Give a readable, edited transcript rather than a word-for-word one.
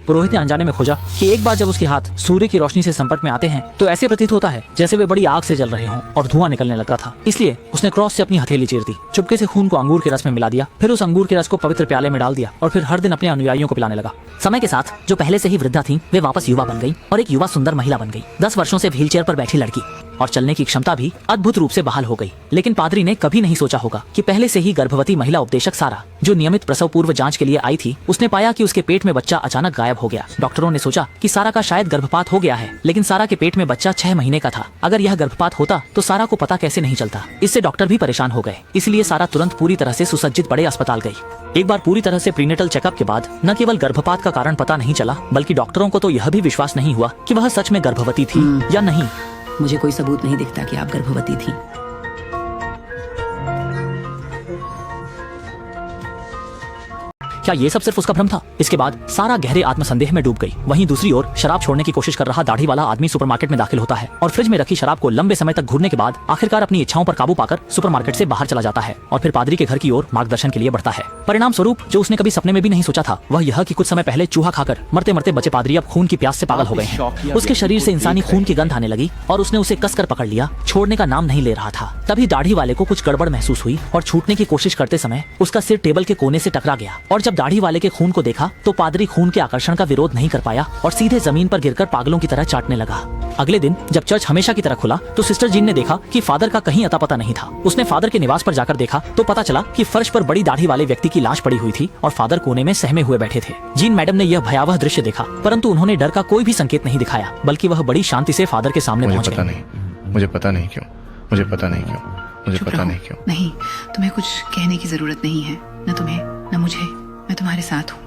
पुरोहित ने अनजाने में खोजा कि एक बार जब उसके हाथ सूर्य की रोशनी से संपर्क में आते हैं तो ऐसे प्रतीत होता है जैसे वे बड़ी आग से जल रहे हों और धुआं निकलने लगा था। इसलिए उसने क्रॉस से अपनी हथेली चीर दी, चुपके से खून को अंगूर के रस में मिला दिया, फिर उस अंगूर के रस को पवित्र प्याले में डाल दिया और फिर हर दिन अपने अनुयायियों को पिलाने लगा। समय के साथ जो पहले से ही वृद्धा थी वे वापस युवा बन गई और एक युवा सुंदर महिला बन गई। 10 वर्षों से व्हीलचेयर पर बैठी लड़की और चलने की क्षमता भी अद्भुत रूप से बहाल हो गई। लेकिन पादरी ने कभी नहीं सोचा होगा कि पहले से ही गर्भवती महिला उपदेशक सारा, जो नियमित प्रसव पूर्व जांच के लिए आई थी, उसने पाया कि उसके पेट में बच्चा अचानक गायब हो गया। डॉक्टरों ने सोचा कि सारा का शायद गर्भपात हो गया है, लेकिन सारा के पेट में बच्चा 6 महीने का था। अगर यह गर्भपात होता तो सारा को पता कैसे नहीं चलता। इससे डॉक्टर भी परेशान हो गए। इसलिए सारा तुरंत पूरी तरह से सुसज्जित बड़े अस्पताल गई। एक बार पूरी तरह से प्रीनेटल चेकअप के बाद न केवल गर्भपात का कारण पता नहीं चला, बल्कि डॉक्टरों को तो यह भी विश्वास नहीं हुआ कि वह सच में गर्भवती थी या नहीं। मुझे कोई सबूत नहीं दिखता कि आप गर्भवती थी। क्या ये सब सिर्फ उसका भ्रम था? इसके बाद सारा गहरे आत्मसंदेह में डूब गई। वहीं दूसरी ओर शराब छोड़ने की कोशिश कर रहा दाढ़ी वाला आदमी सुपरमार्केट में दाखिल होता है और फ्रिज में रखी शराब को लंबे समय तक घूरने के बाद आखिरकार अपनी इच्छाओं पर काबू पाकर सुपरमार्केट से बाहर चला जाता है और फिर पादरी के घर की ओर मार्गदर्शन के लिए बढ़ता है। परिणाम स्वरूप जो उसने कभी सपने में भी नहीं सोचा था वह यह कि कुछ समय पहले चूहा खाकर मरते मरते बचे पादरी अब खून की प्यास से पागल हो गए हैं। उसके शरीर से इंसानी खून की गंध आने लगी और उसने उसे कसकर पकड़ लिया, छोड़ने का नाम नहीं ले रहा था। तभी दाढ़ी वाले को कुछ गड़बड़ महसूस हुई और छूटने की कोशिश करते समय उसका सिर टेबल के कोने से टकरा गया और जब दाढ़ी वाले के खून को देखा तो पादरी खून के आकर्षण का विरोध नहीं कर पाया और सीधे जमीन पर गिरकर पागलों की तरह चाटने लगा। अगले दिन जब चर्च हमेशा की तरह खुला तो सिस्टर जीन ने देखा कि फादर का कहीं अता पता नहीं था। उसने फादर के निवास पर जाकर देखा तो पता चला कि फर्श पर बड़ी दाढ़ी वाले व्यक्ति की लाश पड़ी हुई थी और फादर कोने में सहमे हुए बैठे थे। जीन मैडम ने यह भयावह दृश्य देखा, परंतु उन्होंने डर का कोई भी संकेत नहीं दिखाया, बल्कि वह बड़ी शांति से फादर के सामने पहुंच गए। मुझे पता नहीं क्यों, मुझे पता नहीं क्यों, मुझे पता नहीं क्यों। नहीं, तुम्हें कुछ कहने की जरूरत नहीं है, न तुम्हें न मुझे। मैं तुम्हारे साथ हूँ।